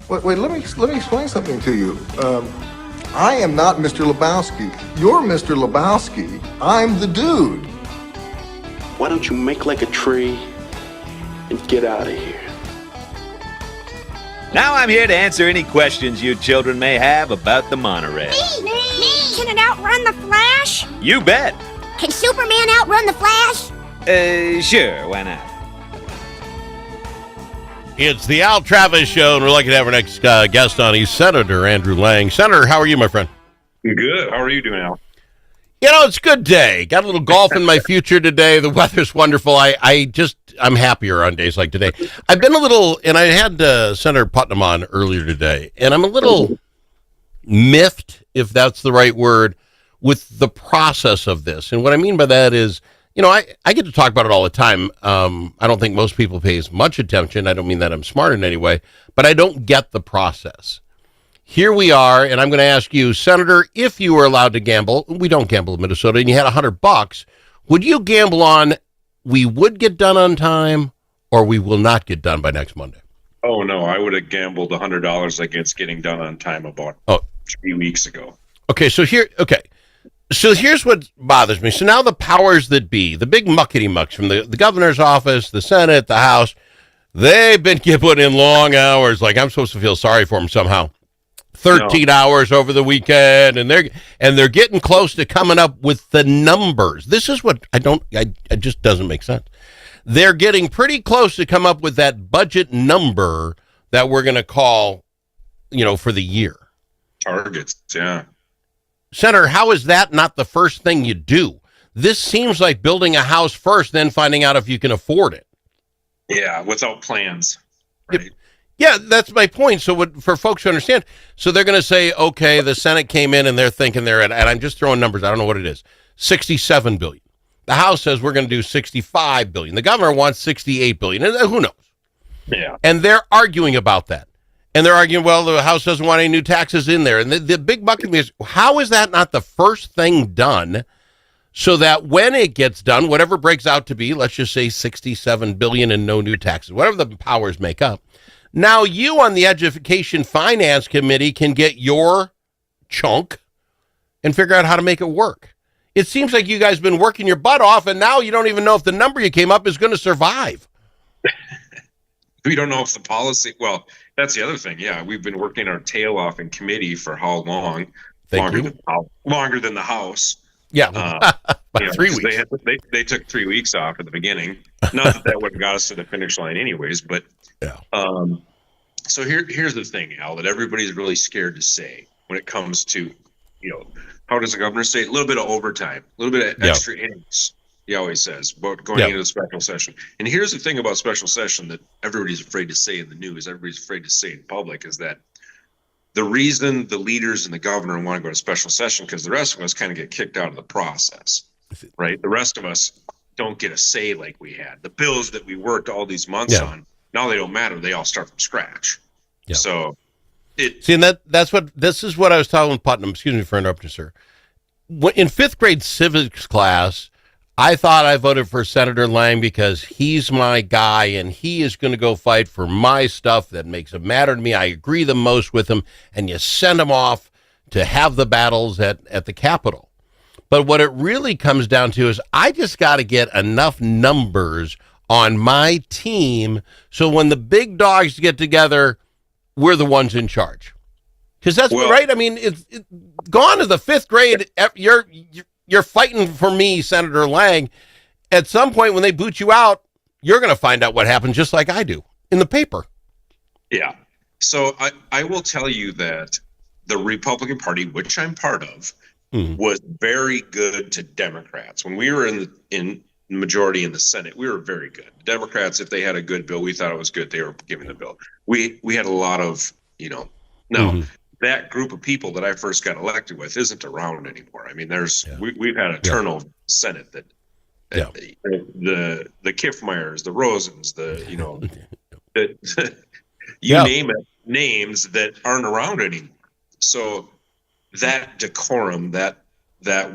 Wait, let me explain something to you. I am not Mr. Lebowski. You're Mr. Lebowski. I'm the dude. Why don't you make like a tree and get out of here? Now I'm here to answer any questions you children may have about the monorail. Me! Can it outrun the Flash? You bet. Can Superman outrun the Flash? Sure, why not? It's the Al Travis Show, and we're lucky to have our next guest on. He's Senator Andrew Lang. Senator, how are you, my friend? Good. How are you doing, Al? You know, it's a good day. Got a little golf in my future today. The weather's wonderful. I'm happier on days like today. I've been a little, and I had Senator Putnam on earlier today, and I'm a little miffed, if that's the right word, with the process of this. And what I mean by that is, you know, I get to talk about it all the time. I don't think most people pay as much attention. I don't mean that I'm smart in any way, but I don't get the process. Here we are, and I'm going to ask you, Senator, if you were allowed to gamble, we don't gamble in Minnesota, and you had $100, would you gamble on we would get done on time or we will not get done by next Monday? Oh, no, I would have gambled $100 against getting done on time about 3 weeks ago. So here's what bothers me. So now the powers that be, the big muckety-mucks from the governor's office, the Senate, the House, they've been putting in long hours. Like I'm supposed to feel sorry for them somehow. 13 hours over the weekend, and they're getting close to coming up with the numbers. This is what it just doesn't make sense. They're getting pretty close to come up with that budget number that we're going to call, for the year. Targets, yeah. Senator, how is that not the first thing you do? This seems like building a house first, then finding out if you can afford it. Yeah, without plans, right? Yeah, that's my point. So for folks to understand, so they're going to say, okay, the Senate came in and they're thinking they're at, and I'm just throwing numbers, I don't know what it is, $67 billion. The House says we're going to do $65 billion. The governor wants $68 billion. And who knows? Yeah. And they're arguing about that. And they're arguing, well, the House doesn't want any new taxes in there. And the big bucket is, how is that not the first thing done so that when it gets done, whatever breaks out to be, let's just say $67 billion and no new taxes, whatever the powers make up, now you on the Education Finance Committee can get your chunk and figure out how to make it work. It seems like you guys have been working your butt off, and now you don't even know if the number you came up is going to survive. We don't know if the policy, well, that's the other thing. Yeah, we've been working our tail off in committee for how long? Longer than the House. Yeah, about 3 weeks. They took 3 weeks off at the beginning. Not that would have got us to the finish line anyways, but yeah. So here's the thing, Al, that everybody's really scared to say when it comes to, how does the governor say it? A little bit of overtime, a little bit of extra innings, he always says, about going into the special session. And here's the thing about special session that everybody's afraid to say in the news, everybody's afraid to say in public, is that the reason the leaders and the governor want to go to special session, because the rest of us kind of get kicked out of the process, right? The rest of us don't get a say like we had. The bills that we worked all these months on, now they don't matter. They all start from scratch. Yeah. So this is what I was telling Putnam. Excuse me for interrupting, sir. In fifth grade civics class, I thought I voted for Senator Lang because he's my guy and he is going to go fight for my stuff that makes it matter to me. I agree the most with him, and you send him off to have the battles at the Capitol. But what it really comes down to is I just got to get enough numbers on my team so when the big dogs get together, we're the ones in charge. Because that's right. I mean, it's gone to the fifth grade. You're fighting for me, Senator Lang. At some point when they boot you out, you're going to find out what happened, just like I do in the paper. Yeah. So I will tell you that the Republican Party, which I'm part of, was very good to Democrats. When we were in majority in the Senate, we were very good. Democrats, if they had a good bill, we thought it was good, they were giving the bill. We had a lot of, that group of people that I first got elected with isn't around anymore. I mean, we've had a turnover in the Senate that the Kiffmeyers, the Rosens, name it, names that aren't around anymore. So that decorum, that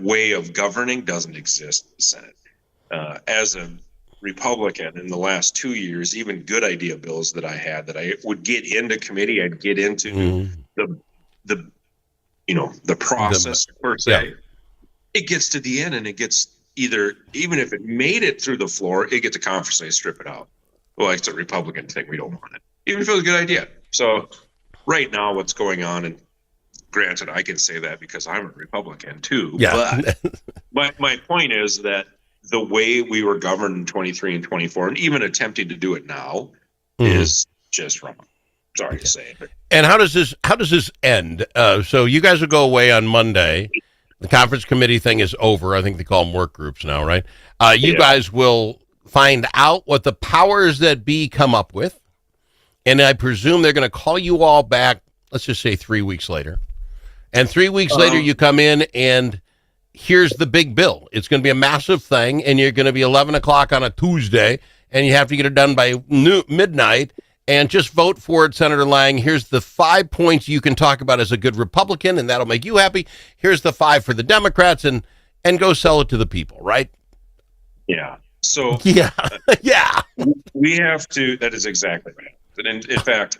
way of governing doesn't exist in the Senate. As a Republican in the last 2 years, even good idea bills that I had that I would get into committee, I'd get into the process per se. Yeah. It gets to the end and it gets either, even if it made it through the floor, it gets a conference, they strip it out. Well, it's a Republican thing. We don't want it, even if it was a good idea. So right now what's going on, and granted, I can say that because I'm a Republican too, but my point is that the way we were governed in 23 and 24, and even attempting to do it now, is just wrong. Sorry to say it. And how does this end? So you guys will go away on Monday. The conference committee thing is over. I think they call them work groups now, right? You guys will find out what the powers that be come up with. And I presume they're going to call you all back, let's just say 3 weeks later. And 3 weeks later, you come in and here's the big bill. It's going to be a massive thing, and you're going to be 11 o'clock on a Tuesday, and you have to get it done by midnight. And just vote for it, Senator Lang. Here's the 5 points you can talk about as a good Republican, and that'll make you happy. Here's the 5 for the Democrats, and go sell it to the people, right? Yeah. So yeah. We have to. That is exactly right. And in fact,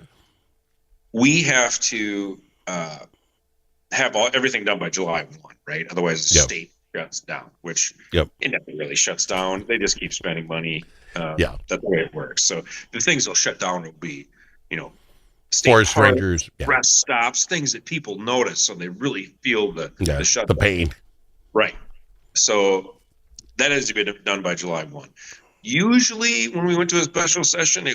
we have to have everything done by July 1, right? Otherwise, the state shuts down, which it never really shuts down. They just keep spending money. That's the way it works. So the things they'll shut down will be, forest rangers, rest stops, things that people notice, so they really feel the shutdown. The pain. Right. So that has to be done by July 1. Usually, when we went to a special session,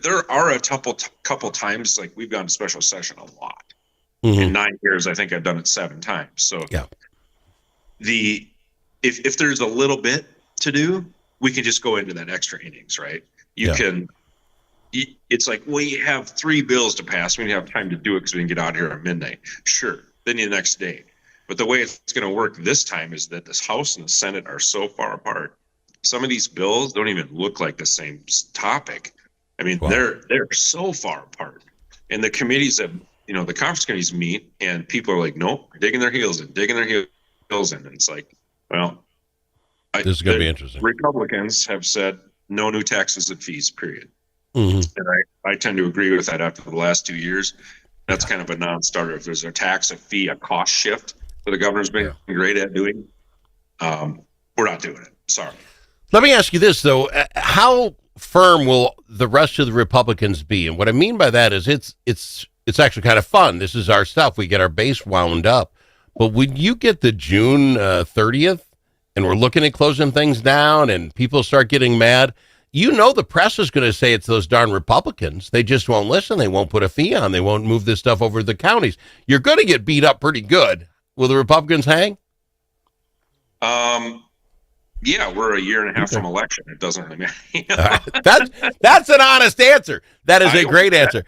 there are a couple times, like we've gone to special session a lot. In 9 years, I think I've done it 7 times. So if there's a little bit to do, we can just go into that extra innings, right? It's like, we have 3 bills to pass. We have time to do it because we can get out here at midnight. Sure. Then the next day. But the way it's going to work this time is that this House and the Senate are so far apart. Some of these bills don't even look like the same topic. I mean, they're so far apart. And the committees have, the conference committees meet and people are like, nope, digging their heels in. And it's like, well, this is going to be interesting. Republicans have said no new taxes and fees, period. And I tend to agree with that after the last 2 years. That's kind of a non-starter. If there's a tax, a fee, a cost shift that the governor's been great at doing, we're not doing it. Sorry. Let me ask you this, though. How firm will the rest of the Republicans be? And what I mean by that is it's actually kind of fun. This is our stuff. We get our base wound up. But when you get the June 30th, and we're looking at closing things down and people start getting mad, the press is going to say it's those darn Republicans. They just won't listen. They won't put a fee on. They won't move this stuff over to the counties. You're going to get beat up pretty good. Will the Republicans hang? Yeah, we're a year and a half from election. It doesn't really matter. That's an honest answer. That is a great answer.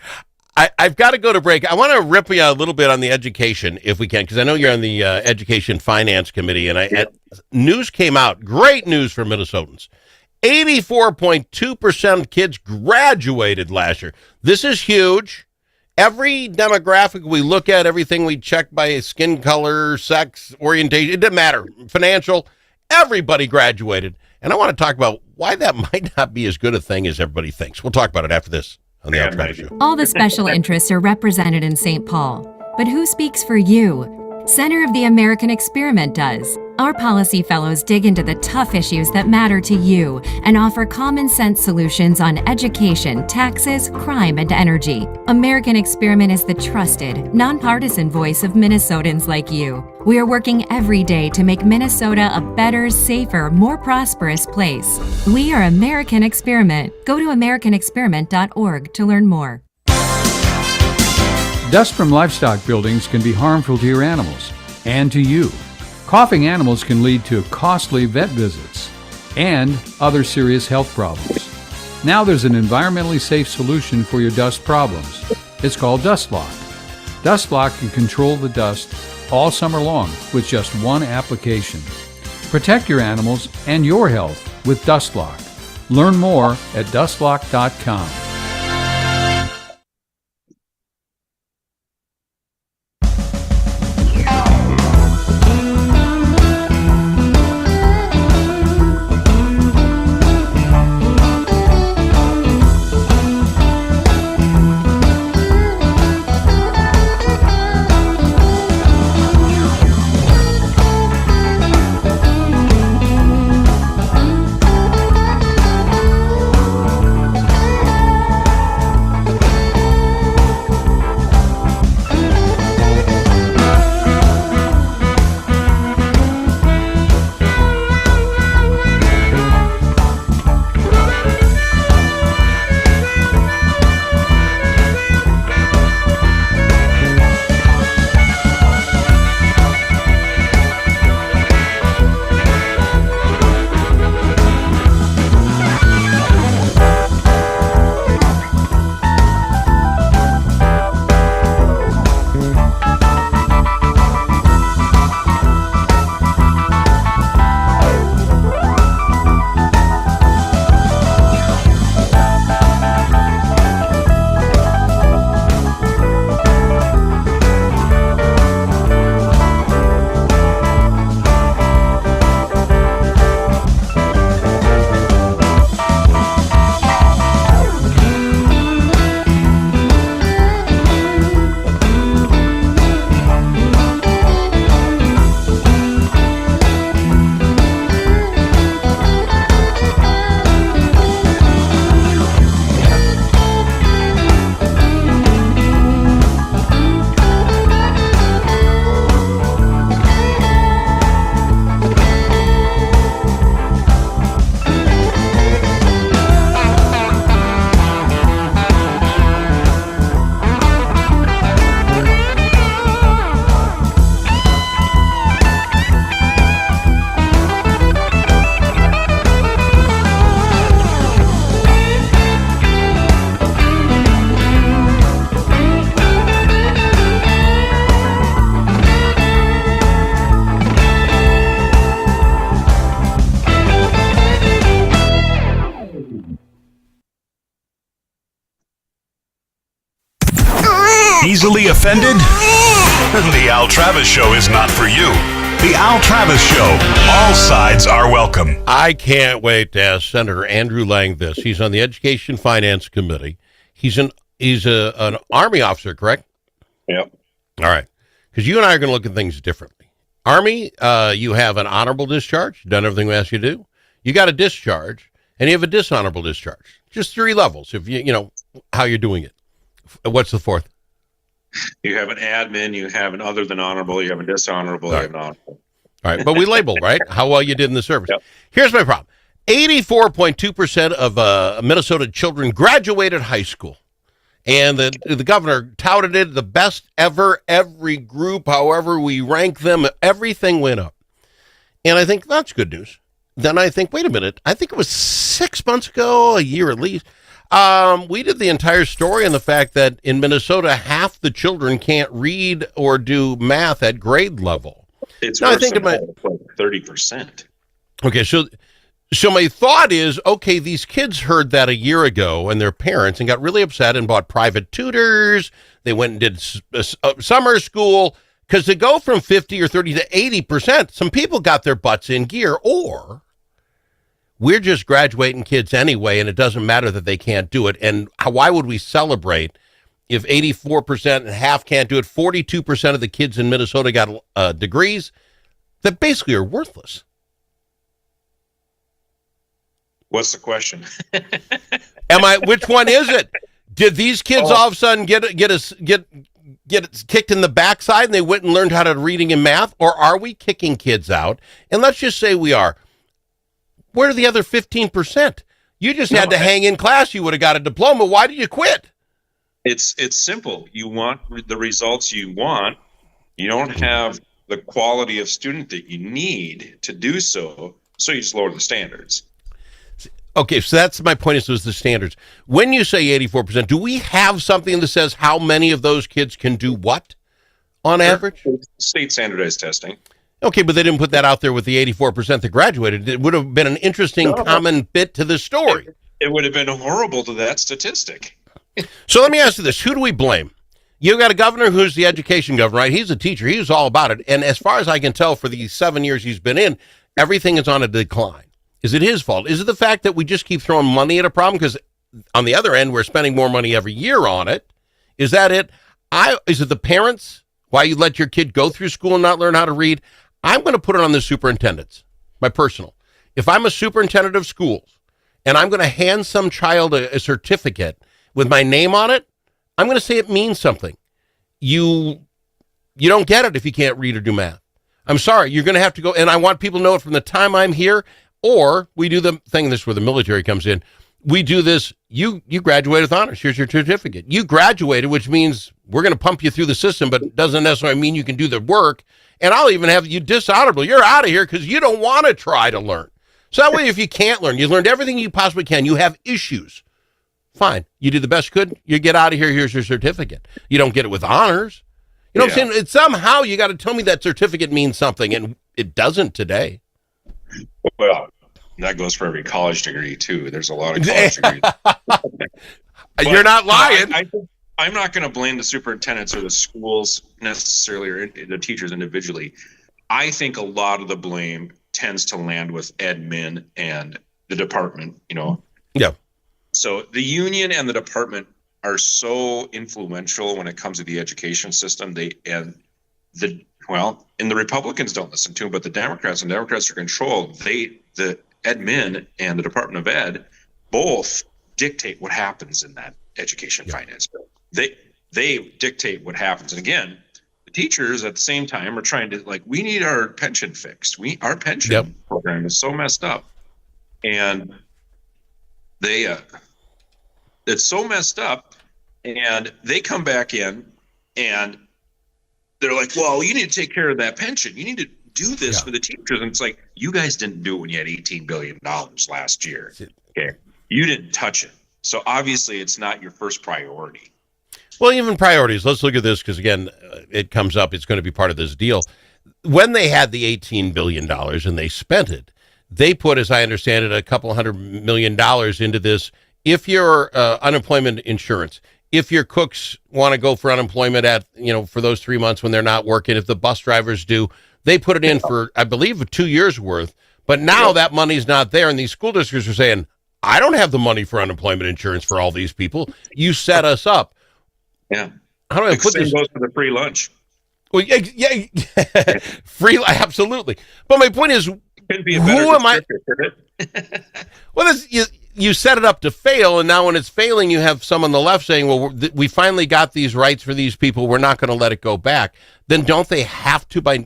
I've got to go to break. I want to rip you a little bit on the education, if we can, because I know you're on the Education Finance Committee, and news came out, great news for Minnesotans. 84.2% of kids graduated last year. This is huge. Every demographic we look at, everything we check by skin color, sex, orientation, it doesn't matter, financial, everybody graduated. And I want to talk about why that might not be as good a thing as everybody thinks. We'll talk about it after this on the Alex Matter Show. All the special interests are represented in St. Paul. But who speaks for you? Center of the American Experiment does. Our policy fellows dig into the tough issues that matter to you and offer common sense solutions on education, taxes, crime, and energy. American Experiment is the trusted, nonpartisan voice of Minnesotans like you. We are working every day to make Minnesota a better, safer, more prosperous place. We are American Experiment. Go to americanexperiment.org to learn more. Dust from livestock buildings can be harmful to your animals and to you. Coughing animals can lead to costly vet visits and other serious health problems. Now there's an environmentally safe solution for your dust problems. It's called DustLock. DustLock can control the dust all summer long with just one application. Protect your animals and your health with DustLock. Learn more at dustlock.com. Easily offended? The Al Travis Show is not for you. The Al Travis Show. All sides are welcome. I can't wait to ask Senator Andrew Lang this. He's on the Education Finance Committee. He's an Army officer, correct? Yep. All right. Because you and I are going to look at things differently. Army, you have an honorable discharge, done everything we asked you to do. You got a discharge, and you have a dishonorable discharge. Just 3 levels, if you know how you're doing it. What's the 4th? You have an admin, you have an other than honorable, you have a dishonorable, you have an honorable. All right, but we label, right, how well you did in the service. Yep. Here's my problem. 84.2% of Minnesota children graduated high school. And the governor touted it the best ever. Every group, however we rank them, everything went up. And I think that's good news. Then I think, wait a minute, I think it was 6 months ago, a year at least, we did the entire story on the fact that in Minnesota, half the children can't read or do math at grade level. It's now, worse I think than about 30%. Okay, so my thought is, okay, these kids heard that a year ago and their parents and got really upset and bought private tutors. They went and did summer school because to go from 50 or 30 to 80%, some people got their butts in gear, or we're just graduating kids anyway, and it doesn't matter that they can't do it. And why would we celebrate if 84% and half can't do it? 42% of the kids in Minnesota got degrees that basically are worthless. What's the question? Which one is it? Did these kids all of a sudden get kicked in the backside and they went and learned how to reading and math? Or are we kicking kids out? And let's just say we are. Where are the other 15%? You just had to hang in class. You would have got a diploma. Why did you quit? It's simple. You want the results you want. You don't have the quality of student that you need to do so. So you just lower the standards. Okay, so that's my point, is the standards. When you say 84%, do we have something that says how many of those kids can do what on average? State standardized testing. Okay, but they didn't put that out there with the 84% that graduated. It would have been an interesting common bit to the story. It would have been horrible to that statistic. So let me ask you this. Who do we blame? You got a governor who's the education governor, right? He's a teacher. He was all about it. And as far as I can tell, for the 7 years he's been in, everything is on a decline. Is it his fault? Is it the fact that we just keep throwing money at a problem? Because on the other end, we're spending more money every year on it. Is that it? Is it the parents? Why you let your kid go through school and not learn how to read? I'm going to put it on the superintendents, my personal. If I'm a superintendent of schools and I'm going to hand some child a certificate with my name on it, I'm going to say it means something. You don't get it if you can't read or do math. I'm sorry, you're going to have to go, and I want people to know it from the time I'm here. Or we do the thing, this is where the military comes in. We do this, you graduated with honors. Here's your certificate. You graduated, which means we're going to pump you through the system, but it doesn't necessarily mean you can do the work. And I'll even have you dishonorable. You're out of here because you don't want to try to learn. So that way, if you can't learn, you learned everything you possibly can. You have issues. Fine. You did the best you could. You get out of here. Here's your certificate. You don't get it with honors. You know what I'm saying? It's somehow you got to tell me that certificate means something, and it doesn't today. Well, that goes for every college degree, too. There's a lot of college degrees. You're not lying. I'm not going to blame the superintendents or the schools necessarily, or the teachers individually. I think a lot of the blame tends to land with admin and the department, Yeah. So the union and the department are so influential when it comes to the education system. And the Republicans don't listen to them, but the Democrats are controlled. The admin and the Department of Ed both dictate what happens in that education finance bill. They dictate what happens. And again, the teachers at the same time are trying to, we need our pension fixed. Our pension program is so messed up. And it's so messed up, and they come back in and they're like, well, you need to take care of that pension. You need to do this for the teachers. And it's like, you guys didn't do it when you had $18 billion last year. Okay. You didn't touch it. So obviously it's not your first priority. Well, even priorities. Let's look at this because, again, it comes up. It's going to be part of this deal. When they had the $18 billion and they spent it, they put, as I understand it, $200 million into this. If you're unemployment insurance, if your cooks want to go for unemployment for those 3 months when they're not working, if the bus drivers do, they put it in for, I believe, 2 years worth. But now that money's not there, and these school districts are saying, I don't have the money for unemployment insurance for all these people. You set us up. Yeah. How do I put this? Goes for the free lunch. Well, yeah, free, absolutely. But my point is, Could be a better who am I? Well, You set it up to fail, and now when it's failing, you have some on the left saying, well, we finally got these rights for these people. We're not going to let it go back. Then don't they have to, by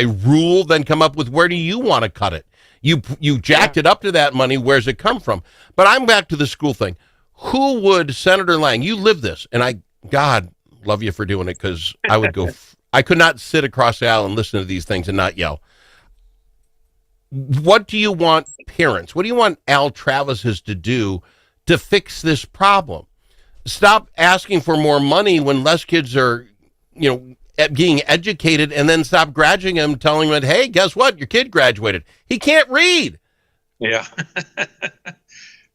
rule, then come up with where do you want to cut it? You jacked it up to that money. Where's it come from? But I'm back to the school thing. Who would, Senator Lang, you live this, and God love you for doing it, because I would go, I could not sit across the aisle and listen to these things and not yell. What do you want parents, what do you want Al Travis's to do to fix this problem? Stop asking for more money when less kids are, being educated, and then stop graduating them, telling them, hey, guess what? Your kid graduated. He can't read. Yeah.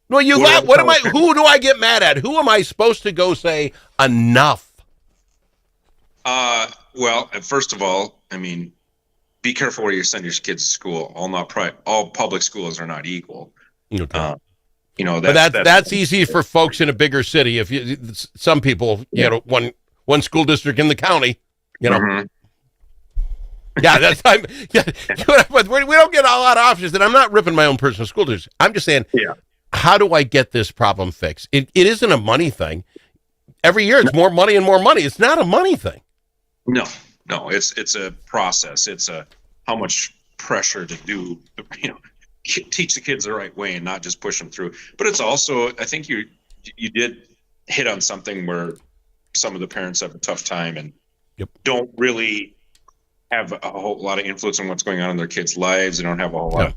Well, who do I get mad at? Who am I supposed to go say enough? Well, first of all, be careful where you send your kids to school. All public schools are not equal. Okay. But that's easy for folks in a bigger city. If some people, one school district in the county, Mm-hmm. Yeah, but we don't get a lot of options. And I'm not ripping my own personal school district. I'm just saying, how do I get this problem fixed? It isn't a money thing. Every year it's more money and more money. It's not a money thing. No, it's a process. It's how much pressure to do, teach the kids the right way and not just push them through. But it's also, I think you did hit on something where some of the parents have a tough time and don't really have a whole lot of influence on what's going on in their kids' lives. They don't have a whole lot.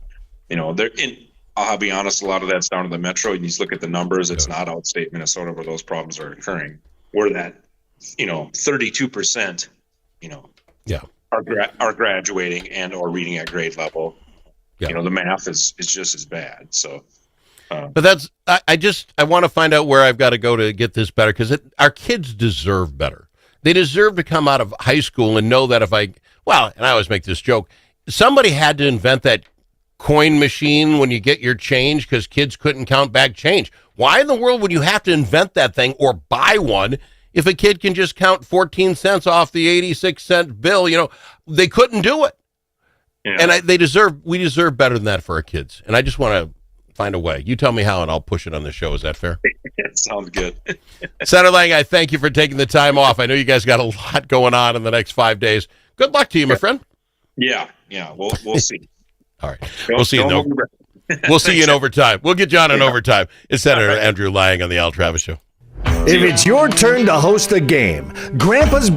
I'll be honest, a lot of that's down to the metro. You just look at the numbers. It's not outstate Minnesota where those problems are occurring. Where that, 32%, are graduating and or reading at grade level. Yeah. The math is just as bad. So, but I want to find out where I've got to go to get this better, because our kids deserve better. They deserve to come out of high school and know that and I always make this joke, somebody had to invent that coin machine when you get your change, because kids couldn't count back change. Why in the world would you have to invent that thing or buy one if a kid can just count 14 cents off the 86-cent bill? They couldn't do it. Yeah. And we deserve better than that for our kids. And I just want to find a way. You tell me how, and I'll push it on the show. Is that fair? It sounds good. Senator Lang, I thank you for taking the time off. I know you guys got a lot going on in the next 5 days. Good luck to you, my friend. Yeah. We'll see. All right. We'll see you. We'll see you in overtime. We'll get you on in overtime. It's Senator Andrew Lang on the Al Travis Show. If it's your turn to host a game, Grandpa's